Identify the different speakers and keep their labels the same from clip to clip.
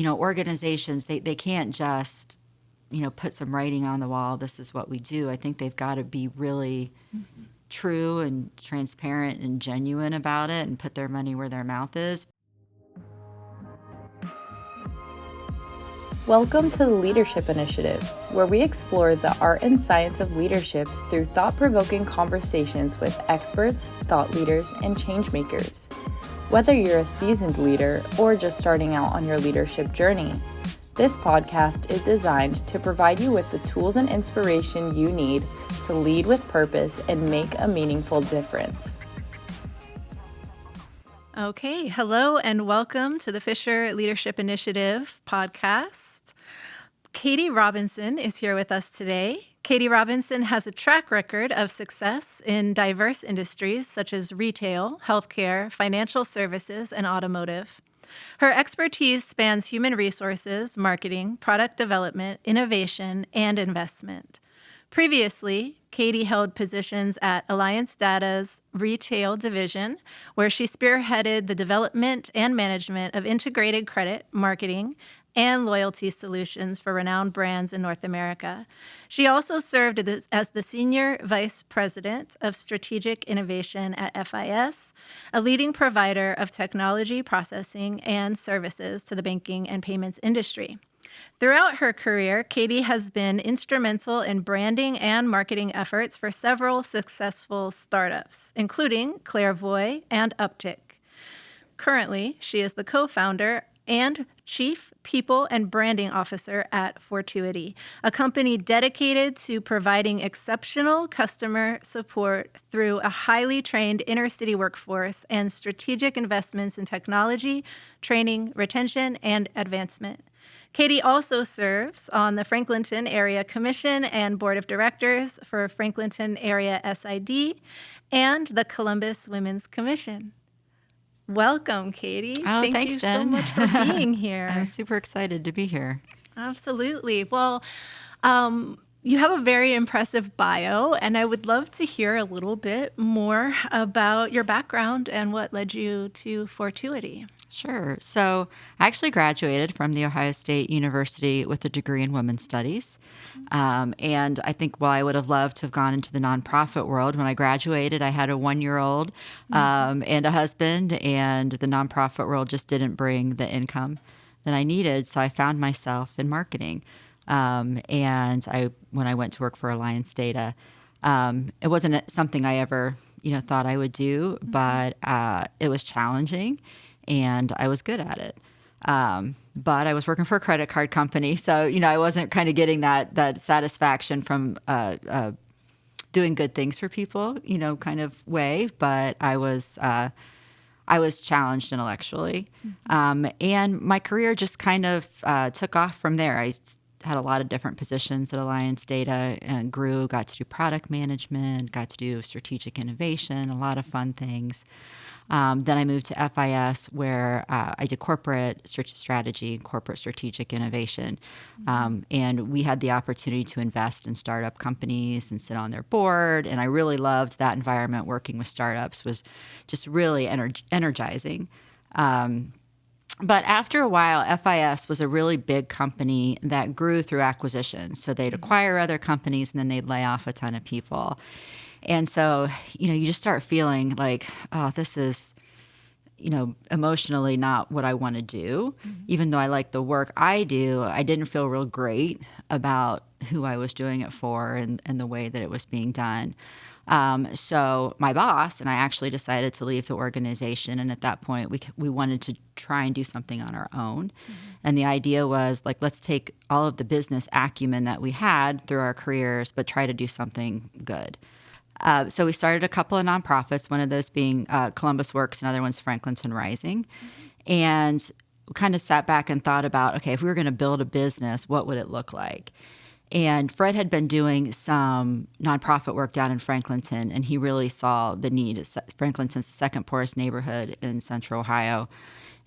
Speaker 1: organizations, they can't just, put some writing on the wall, this is what we do. I think they've got to be really true and transparent and genuine about it and put their money where their mouth is.
Speaker 2: Welcome to the Leadership Initiative, where we explore the art and science of leadership through thought-provoking conversations with experts, thought leaders, and change makers. Whether you're a seasoned leader or just starting out on your leadership journey, this podcast is designed to provide you with the tools and inspiration you need to lead with purpose and make a meaningful difference.
Speaker 3: Okay, hello and welcome to the Fisher Leadership Initiative podcast. Katie Robinson is here with us today. Katie Robinson has a track record of success in diverse industries such as retail, healthcare, financial services, and automotive. Her expertise spans human resources, marketing, product development, innovation, and investment. Previously, Katie held positions at Alliance Data's retail division, where she spearheaded the development and management of integrated credit, marketing, and loyalty solutions for renowned brands in North America. She also served as the Senior Vice President of Strategic Innovation at FIS, a leading provider of technology processing and services to the banking and payments industry. Throughout her career, Katie has been instrumental in branding and marketing efforts for several successful startups, including Clairvoy and Uptick. Currently, she is the co-founder and Chief People and Branding Officer at Fortuity, a company dedicated to providing exceptional customer support through a highly trained inner-city workforce and strategic investments in technology, training, retention, and advancement. Katie also serves on the Franklinton Area Commission and Board of Directors for Franklinton Area SID and the Columbus Women's Commission. Welcome, Katie.
Speaker 1: Oh,
Speaker 3: Thank
Speaker 1: thanks,
Speaker 3: you
Speaker 1: Jen.
Speaker 3: so much for being here.
Speaker 1: I'm super excited to be here.
Speaker 3: Absolutely. Well, you have a very impressive bio, and I would love to hear a little bit more about your background and what led you to Fortuity.
Speaker 1: Sure. So I actually graduated from The Ohio State University with a degree in women's studies. And I think while I would have loved to have gone into the nonprofit world, when I graduated, I had a 1-year-old and a husband, and the nonprofit world just didn't bring the income that I needed. So I found myself in marketing. When I went to work for Alliance Data, it wasn't something I ever, thought I would do, but it was challenging. And I was good at it. But I was working for a credit card company. So, I wasn't kind of getting that satisfaction from doing good things for people, kind of way. But I was challenged intellectually. And my career just kind of took off from there. I had a lot of different positions at Alliance Data and grew, got to do product management, got to do strategic innovation, a lot of fun things. Then I moved to FIS, where I did corporate strategy, corporate strategic innovation. And we had the opportunity to invest in startup companies and sit on their board. And I really loved that environment. Working with startups was just really energizing. But after a while, FIS was a really big company that grew through acquisitions. So they'd acquire other companies and then they'd lay off a ton of people. And so, you just start feeling like, oh, this is, emotionally not what I want to do. Even though I like the work I do, I didn't feel real great about who I was doing it for and the way that it was being done. So my boss and I actually decided to leave the organization. And at that point, we wanted to try and do something on our own. And the idea was like, let's take all of the business acumen that we had through our careers, but try to do something good. So we started a couple of nonprofits, one of those being Columbus Works, another one's Franklinton Rising. And we kind of sat back and thought about, okay, if we were going to build a business, what would it look like? And Fred had been doing some nonprofit work down in Franklinton, and he really saw the need. Franklinton's the second poorest neighborhood in Central Ohio.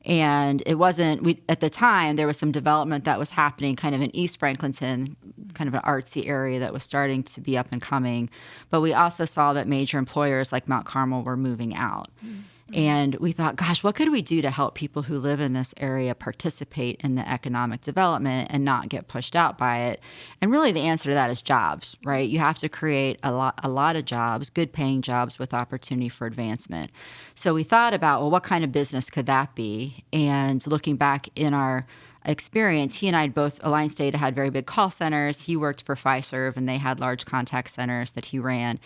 Speaker 1: And it wasn't, at the time, there was some development that was happening kind of in East Franklinton, kind of an artsy area that was starting to be up and coming. But we also saw that major employers like Mount Carmel were moving out. And we thought, gosh, what could we do to help people who live in this area participate in the economic development and not get pushed out by it? And really the answer to that is jobs, right? You have to create a lot of jobs, good paying jobs with opportunity for advancement. So we thought about, well, what kind of business could that be? And looking back in our experience, he and I both, Alliance Data had very big call centers. He worked for Fiserv and they had large contact centers that he ran.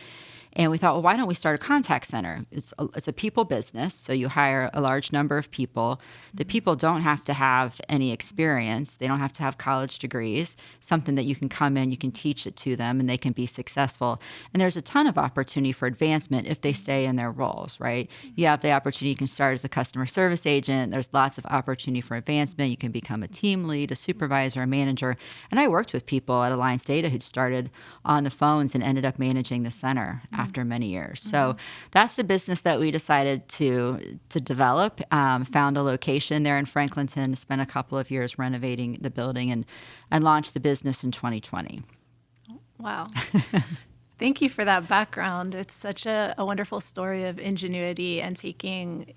Speaker 1: And we thought, well, why don't we start a contact center? It's a people business, so you hire a large number of people. The people don't have to have any experience. They don't have to have college degrees, something that you can come in, you can teach it to them, and they can be successful. And there's a ton of opportunity for advancement if they stay in their roles, right? You have the opportunity, you can start as a customer service agent. There's lots of opportunity for advancement. You can become a team lead, a supervisor, a manager. And I worked with people at Alliance Data who'd started on the phones and ended up managing the center after many years. So that's the business that we decided to develop. Found a location there in Franklinton, spent a couple of years renovating the building, and launched the business in 2020.
Speaker 3: Wow. Thank you for that background. It's such a wonderful story of ingenuity and taking,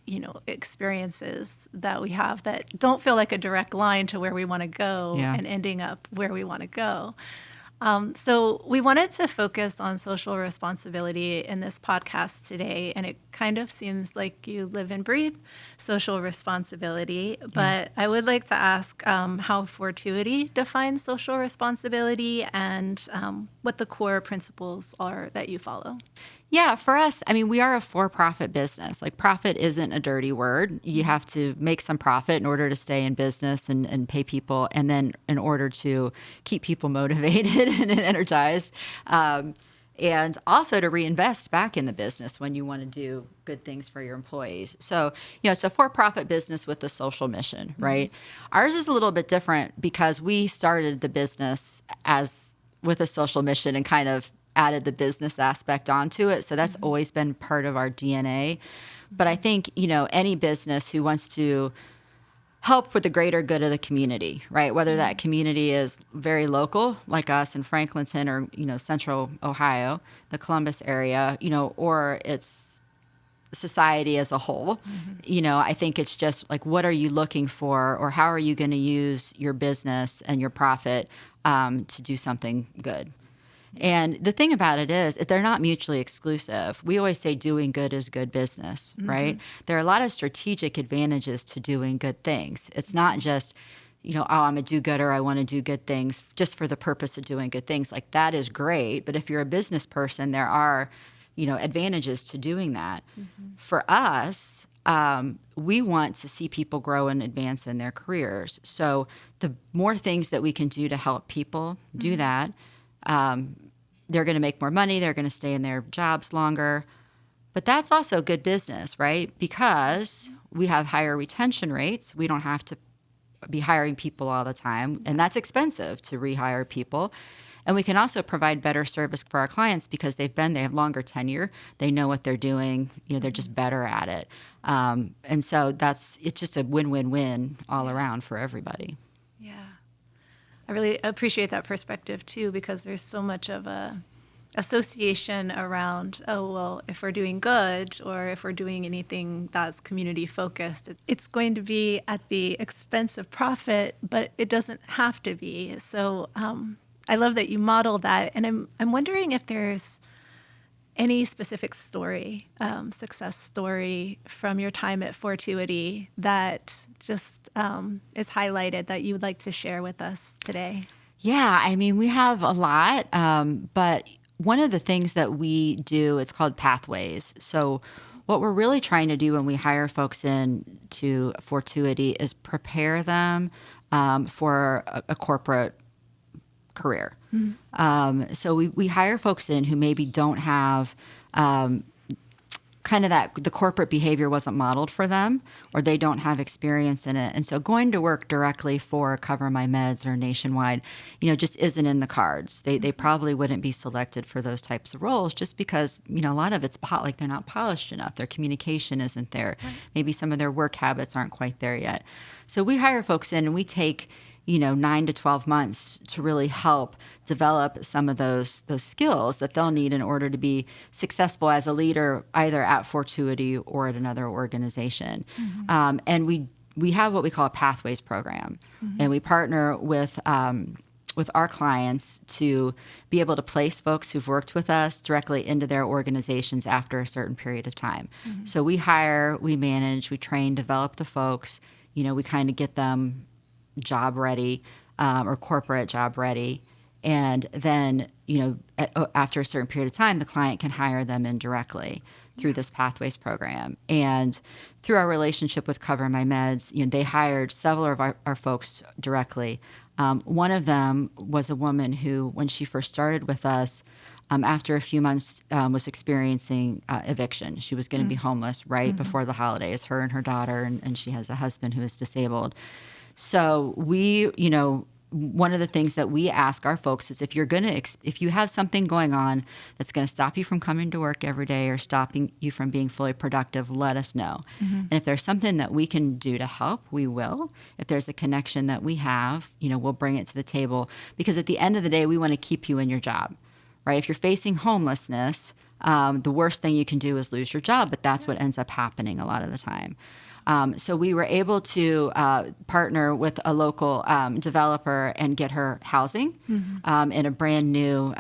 Speaker 3: experiences that we have that don't feel like a direct line to where we want to go and ending up where we want to go. So we wanted to focus on social responsibility in this podcast today, and it kind of seems like you live and breathe social responsibility. But I would like to ask how Fortuity defines social responsibility and what the core principles are that you follow.
Speaker 1: Yeah, for us, I mean, we are a for-profit business. Like, profit isn't a dirty word. You have to make some profit in order to stay in business and pay people, and then in order to keep people motivated and energized, and also to reinvest back in the business when you want to do good things for your employees. So, it's a for-profit business with a social mission, right? Ours is a little bit different because we started the business with a social mission and kind of added the business aspect onto it. So that's always been part of our DNA. But I think, any business who wants to help for the greater good of the community, right? Whether that community is very local, like us in Franklinton or, central Ohio, the Columbus area, or it's society as a whole, I think it's just like, what are you looking for, or how are you going to use your business and your profit to do something good? And the thing about it is, they're not mutually exclusive. We always say doing good is good business, right? There are a lot of strategic advantages to doing good things. It's not just, I'm a do-gooder, I want to do good things just for the purpose of doing good things. Like, that is great. But if you're a business person, there are, advantages to doing that. For us, we want to see people grow and advance in their careers. So the more things that we can do to help people do that, they're going to make more money. They're going to stay in their jobs longer. But that's also good business, right? Because we have higher retention rates. We don't have to be hiring people all the time. And that's expensive to rehire people. And we can also provide better service for our clients because they have longer tenure. They know what they're doing. They're just better at it. And so it's just a win-win-win all around for everybody.
Speaker 3: Yeah. I really appreciate that perspective too, because there's so much of a association around, if we're doing good or if we're doing anything that's community focused, it's going to be at the expense of profit, but it doesn't have to be. So I love that you model that, and I'm wondering if there's any specific story, success story from your time at Fortuity that just is highlighted that you would like to share with us today?
Speaker 1: Yeah, I mean, we have a lot, but one of the things that we do, it's called Pathways. So what we're really trying to do when we hire folks in to Fortuity is prepare them for a corporate career. So we hire folks in who maybe don't have kind of the corporate behavior wasn't modeled for them, or they don't have experience in it. And so going to work directly for Cover My Meds or Nationwide, just isn't in the cards. They probably wouldn't be selected for those types of roles just because, a lot of it's like they're not polished enough. Their communication isn't there. Right. Maybe some of their work habits aren't quite there yet. So we hire folks in and we take 9 to 12 months to really help develop some of those skills that they'll need in order to be successful as a leader, either at Fortuity or at another organization. And we have what we call a Pathways program, and we partner with our clients to be able to place folks who've worked with us directly into their organizations after a certain period of time. So we hire, we manage, we train, develop the folks. We kind of get them job ready or corporate job ready. And then, after a certain period of time, the client can hire them in directly through this Pathways program. And through our relationship with Cover My Meds, they hired several of our folks directly. One of them was a woman who, when she first started with us, after a few months, was experiencing eviction. She was going to be homeless right before the holidays, her and her daughter, and she has a husband who is disabled. So we, one of the things that we ask our folks is if you have something going on that's going to stop you from coming to work every day or stopping you from being fully productive, let us know. And if there's something that we can do to help, we will. If there's a connection that we have, we'll bring it to the table, because at the end of the day, we want to keep you in your job, right? If you're facing homelessness, the worst thing you can do is lose your job, but that's what ends up happening a lot of the time. So we were able to partner with a local developer and get her housing in a brand new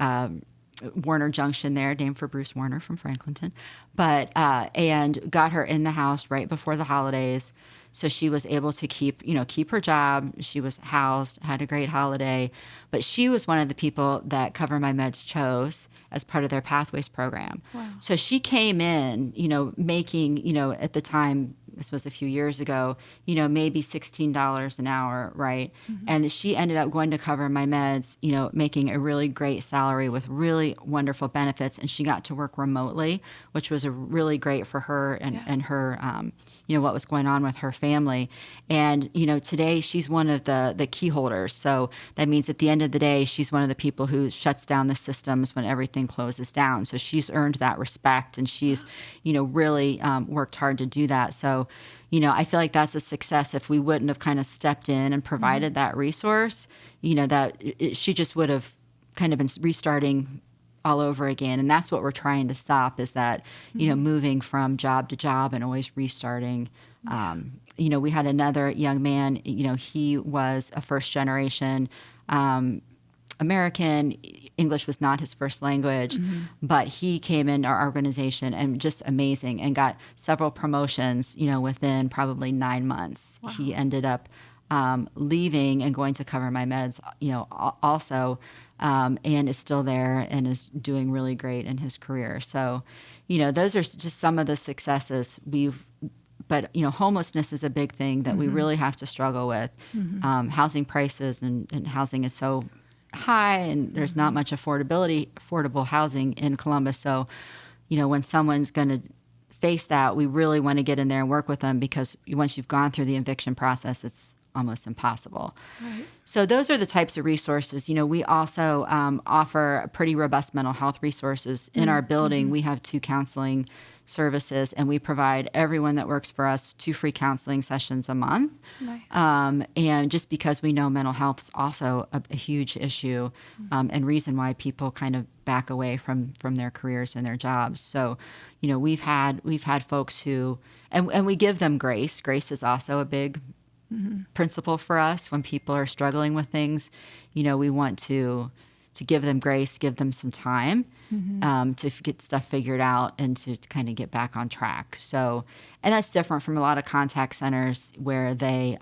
Speaker 1: Warner Junction there, named for Bruce Warner from Franklinton, and got her in the house right before the holidays. So she was able to keep her job. She was housed, had a great holiday, but she was one of the people that Cover My Meds chose as part of their Pathways program. Wow. So she came in, making, at the time, this was a few years ago, maybe $16 an hour, right? And she ended up going to Cover My Meds, making a really great salary with really wonderful benefits. And she got to work remotely, which was really great for her and her, what was going on with her family. And, today she's one of the key holders. So that means at the end of the day, she's one of the people who shuts down the systems when everything closes down. So she's earned that respect, and she's, really worked hard to do that. So, I feel like that's a success. If we wouldn't have kind of stepped in and provided that resource, she just would have kind of been restarting all over again. And that's what we're trying to stop, is that, moving from job to job and always restarting. We had another young man, he was a first generation American. English was not his first language, but he came into our organization and just amazing, and got several promotions, within probably 9 months. Wow. He ended up leaving and going to Cover My Meds, also, and is still there and is doing really great in his career. So, those are just some of the successes but homelessness is a big thing that we really have to struggle with. Housing prices and housing is so high, and there's not much affordable housing in Columbus. So, when someone's going to face that, we really want to get in there and work with them, because once you've gone through the eviction process, it's almost impossible. Right. So those are the types of resources. We also offer pretty robust mental health resources in our building. We have 2 counseling services, and we provide everyone that works for us 2 free counseling sessions a month. Nice. And just because we know mental health is also a huge issue, and reason why people kind of back away from their careers and their jobs. So, we've had folks who, and we give them grace. Grace is also a big principle for us when people are struggling with things. We want to give them grace, give them some time to get stuff figured out and to kind of get back on track. So, and that's different from a lot of contact centers where they,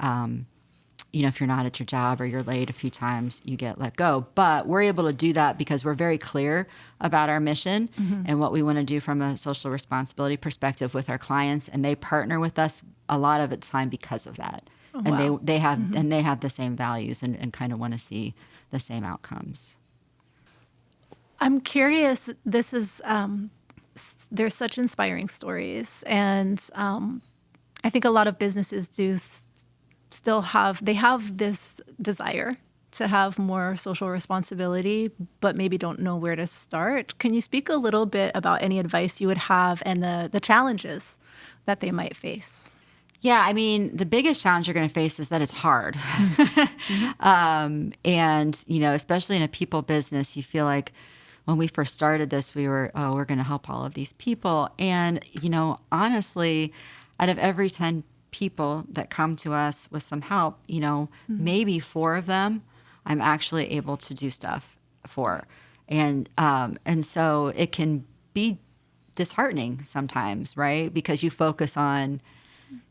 Speaker 1: if you're not at your job or you're late a few times, you get let go. But we're able to do that because we're very clear about our mission and what we want to do from a social responsibility perspective with our clients, and they partner with us a lot of the time because of that. Oh, and wow. they have the same values and kind of want to see the same outcomes.
Speaker 3: I'm curious, this is, there's such inspiring stories, and I think a lot of businesses do still have this desire to have more social responsibility, but maybe don't know where to start. Can you speak a little bit about any advice you would have and the challenges that they might face?
Speaker 1: Yeah, I mean, the biggest challenge you're going to face is that it's hard. And, especially in a people business, you feel like when we first started this, we're going to help all of these people. And, honestly, out of every 10 people that come to us with some help, maybe 4 of them I'm actually able to do stuff for. And so it can be disheartening sometimes, right? Because you focus on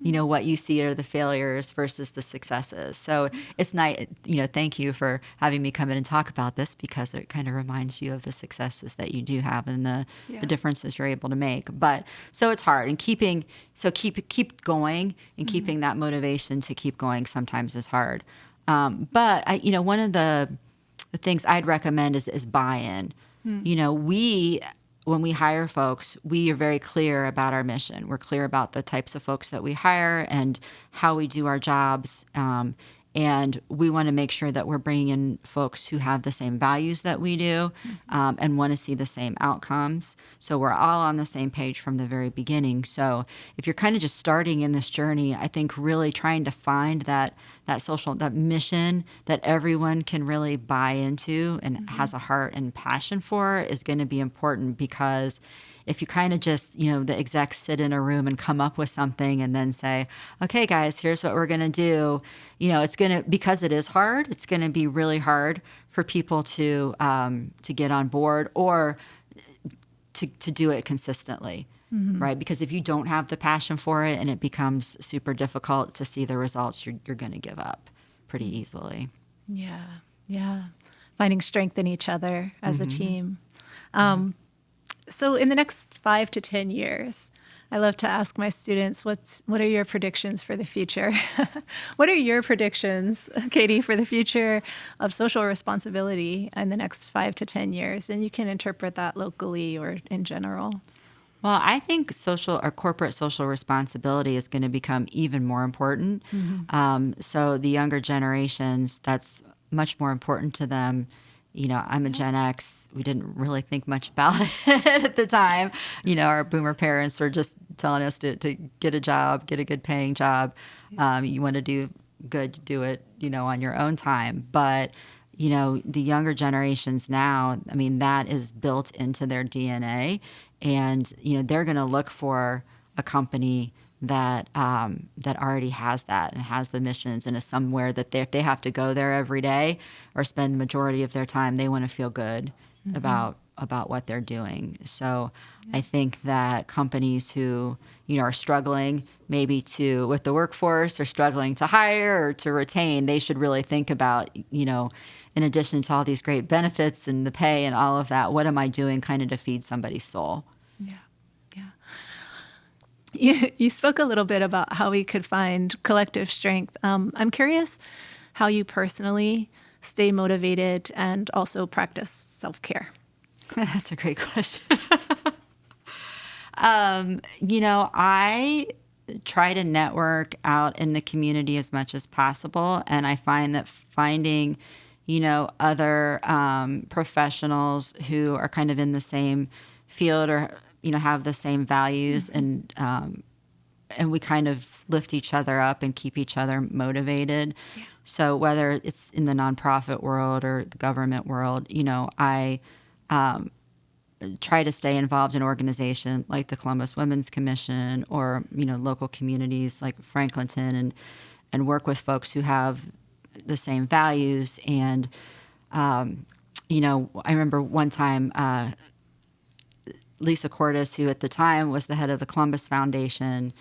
Speaker 1: what you see are the failures versus the successes. So it's nice, thank you for having me come in and talk about this, because it kind of reminds you of the successes that you do have and the differences you're able to make. But so it's hard, and keep going, and keeping that motivation to keep going sometimes is hard. But one of the things I'd recommend is buy-in. When we hire folks, we are very clear about our mission. We're clear about the types of folks that we hire and how we do our jobs. And we want to make sure that we're bringing in folks who have the same values that we do, and want to see the same outcomes. So we're all on the same page from the very beginning. So if you're kind of just starting in this journey, I think really trying to find that mission that everyone can really buy into and has a heart and passion for is going to be important. Because if you kind of just, the execs sit in a room and come up with something and then say, okay, guys, here's what we're going to do, because it is hard, it's going to be really hard for people to get on board, or to do it consistently. Right? Because if you don't have the passion for it and it becomes super difficult to see the results, you're going to give up pretty easily.
Speaker 3: Yeah. Yeah. Finding strength in each other as a team. So in the next 5 to 10 years, I love to ask my students, what are your predictions for the future? What are your predictions, Katie, for the future of social responsibility in the next 5 to 10 years? And you can interpret that locally or in general.
Speaker 1: Well, I think corporate social responsibility is going to become even more important. So the younger generations, that's much more important to them. I'm a Gen X. We didn't really think much about it at the time. Our boomer parents were just telling us to get a job, get a good paying job. You want to do good, do it, on your own time. But, the younger generations now, I mean, that is built into their DNA. And, they're going to look for a company that already has that and has the missions, and is somewhere that if they have to go there every day or spend the majority of their time, they want to feel good about what they're doing. So I think that companies who, are struggling maybe with the workforce, or struggling to hire or to retain, they should really think about, in addition to all these great benefits and the pay and all of that, what am I doing kind of to feed somebody's soul?
Speaker 3: Yeah. You spoke a little bit about how we could find collective strength. I'm curious how you personally stay motivated and also practice self-care.
Speaker 1: That's a great question. I try to network out in the community as much as possible. And I find that finding, other professionals who are kind of in the same field, or have the same values, and we kind of lift each other up and keep each other motivated. Yeah. So whether it's in the nonprofit world or the government world, I try to stay involved in organizations like the Columbus Women's Commission, or local communities like Franklinton, and work with folks who have the same values. And I remember one time, Lisa Cordes, who at the time was the head of the Columbus Foundation,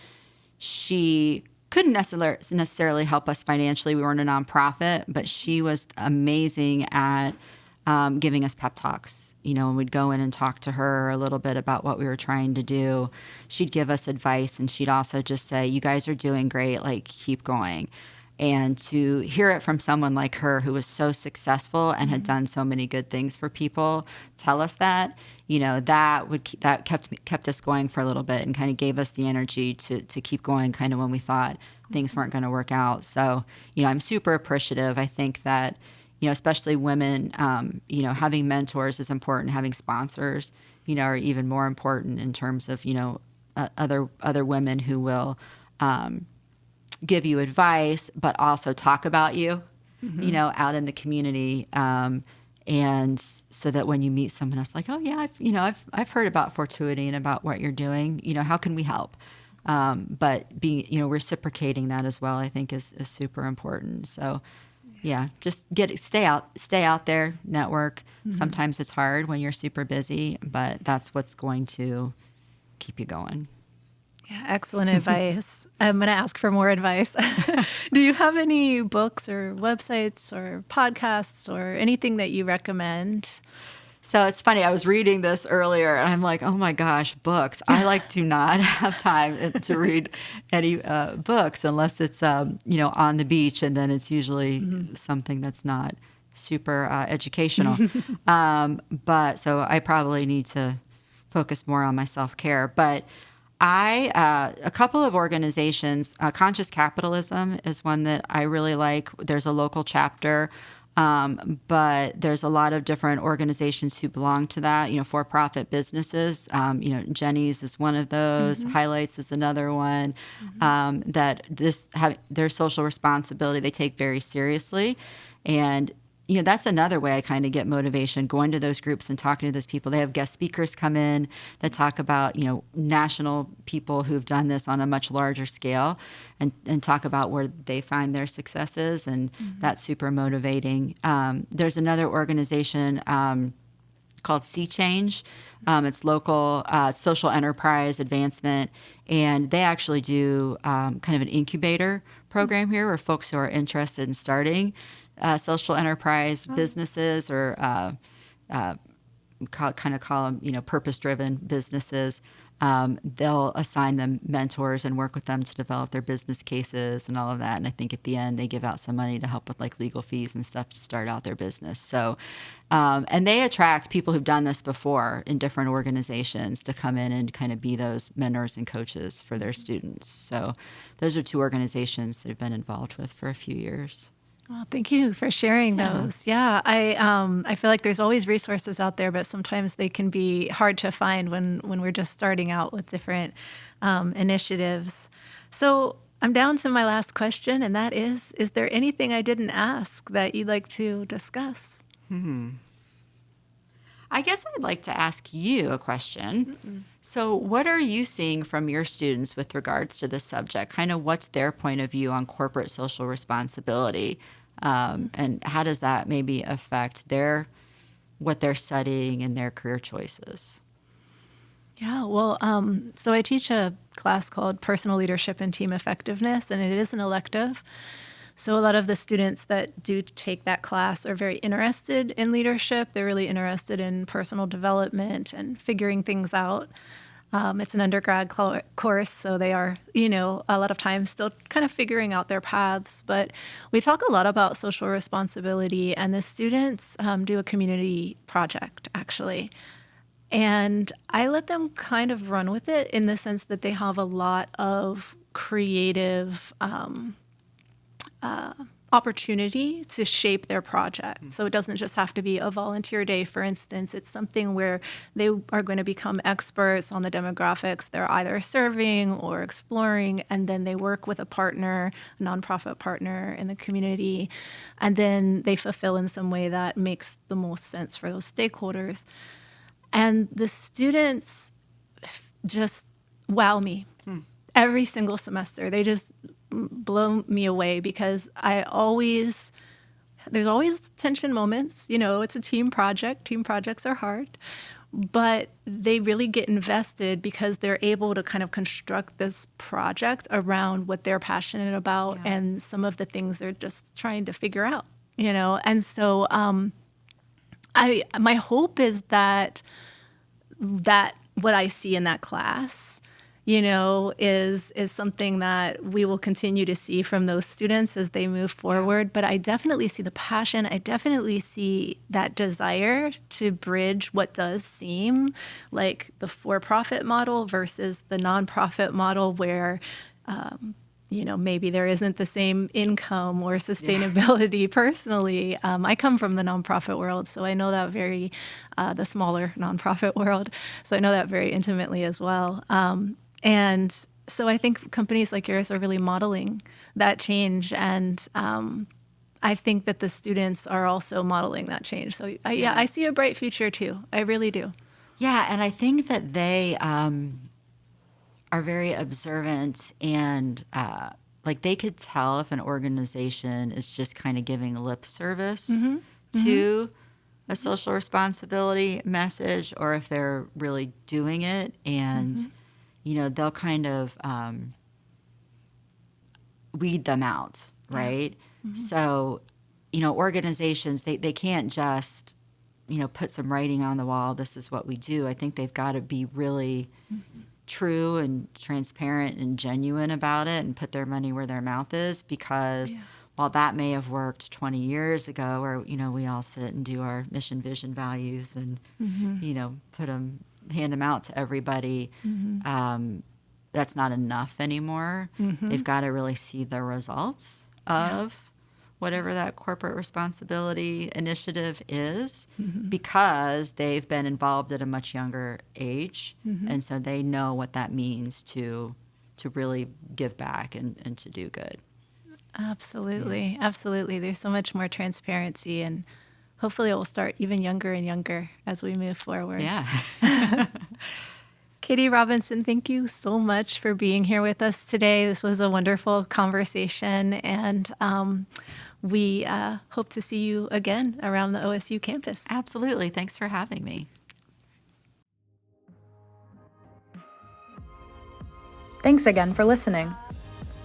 Speaker 1: she couldn't necessarily help us financially. We weren't a nonprofit, but she was amazing at giving us pep talks. When we'd go in and talk to her a little bit about what we were trying to do, she'd give us advice, and she'd also just say, you guys are doing great, like, keep going. And to hear it from someone like her, who was so successful and had done so many good things for people, tell us that, that kept us going for a little bit, and kind of gave us the energy to keep going, kind of when we thought things weren't going to work out. So, I'm super appreciative. I think that, especially women, having mentors is important. Having sponsors, are even more important in terms of, other women who will give you advice, but also talk about you, out in the community. And so that when you meet someone else, like, oh yeah, I've heard about Fortuity and about what you're doing. How can we help? But reciprocating that as well, I think is super important. So, yeah, just stay out there, network. Sometimes it's hard when you're super busy, but that's what's going to keep you going.
Speaker 3: Yeah, excellent advice. I'm going to ask for more advice. Do you have any books or websites or podcasts or anything that you recommend?
Speaker 1: So it's funny. I was reading this earlier, and I'm like, oh my gosh, books. I do not have time to read any books unless it's on the beach, and then it's usually something that's not super educational. But so I probably need to focus more on my self-care. But a couple of organizations, Conscious Capitalism is one that I really like. There's a local chapter, but there's a lot of different organizations who belong to that, for-profit businesses. Jenny's is one of those, Highlights is another one, that their social responsibility they take very seriously. And that's another way I kind of get motivation, going to those groups and talking to those people. They have guest speakers come in that talk about, national people who've done this on a much larger scale and talk about where they find their successes. And that's super motivating. There's another organization called Sea Change. It's local social enterprise advancement. And they actually do kind of an incubator program here where folks who are interested in starting social enterprise businesses or call them, purpose-driven businesses. They'll assign them mentors and work with them to develop their business cases and all of that. And I think at the end, they give out some money to help with like legal fees and stuff to start out their business. So, and they attract people who've done this before in different organizations to come in and kind of be those mentors and coaches for their students. So those are two organizations that have been involved with for a few years.
Speaker 3: Well, thank you for sharing those. Yeah, I feel like there's always resources out there, but sometimes they can be hard to find when we're just starting out with different initiatives. So I'm down to my last question, and that is there anything I didn't ask that you'd like to discuss?
Speaker 1: I guess I'd like to ask you a question. So what are you seeing from your students with regards to this subject? Kind of what's their point of view on corporate social responsibility? And how does that maybe affect what they're studying and their career choices?
Speaker 3: Yeah, well, so I teach a class called Personal Leadership and Team Effectiveness, and it is an elective. So a lot of the students that do take that class are very interested in leadership. They're really interested in personal development and figuring things out. It's an undergrad course, so they are, a lot of times still kind of figuring out their paths. But we talk a lot about social responsibility, and the students do a community project, actually. And I let them kind of run with it in the sense that they have a lot of creative opportunity to shape their project. So it doesn't just have to be a volunteer day, for instance. It's something where they are going to become experts on the demographics they're either serving or exploring, and then they work with a partner, a nonprofit partner in the community, and then they fulfill in some way that makes the most sense for those stakeholders. And the students just wow me. Every single semester. They just blow me away because there's always tension moments. It's a team project. Team projects are hard. But they really get invested because they're able to kind of construct this project around what they're passionate about and some of the things they're just trying to figure out, And so my hope is that what I see in that class is something that we will continue to see from those students as they move forward. But I definitely see the passion. I definitely see that desire to bridge what does seem like the for-profit model versus the nonprofit model where, maybe there isn't the same income or sustainability personally. I come from the nonprofit world, so I know that the smaller nonprofit world. So I know that very intimately as well. And so I think companies like yours are really modeling that change. And I think that the students are also modeling that change. So I see a bright future too. I really do.
Speaker 1: Yeah, and I think that they are very observant and like they could tell if an organization is just kind of giving lip service to a social responsibility message, or if they're really doing it. And they'll kind of weed them out, right? So organizations, they can't just put some writing on the wall, this is what we do. I think they've got to be really true and transparent and genuine about it and put their money where their mouth is, because while that may have worked 20 years ago, where we all sit and do our mission, vision, values and hand them out to everybody, that's not enough anymore. They've got to really see the results of whatever that corporate responsibility initiative is, because they've been involved at a much younger age. And so they know what that means to really give back and to do good.
Speaker 3: Absolutely. Absolutely. There's so much more transparency, and hopefully it will start even younger and younger as we move forward.
Speaker 1: Yeah.
Speaker 3: Katie Robinson, thank you so much for being here with us today. This was a wonderful conversation, and we hope to see you again around the OSU campus.
Speaker 1: Absolutely. Thanks for having me.
Speaker 2: Thanks again for listening.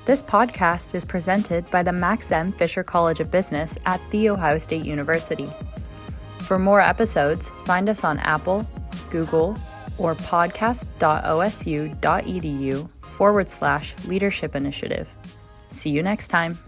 Speaker 2: This podcast is presented by the Max M. Fisher College of Business at The Ohio State University. For more episodes, find us on Apple, Google, or podcast.osu.edu/leadership initiative. See you next time.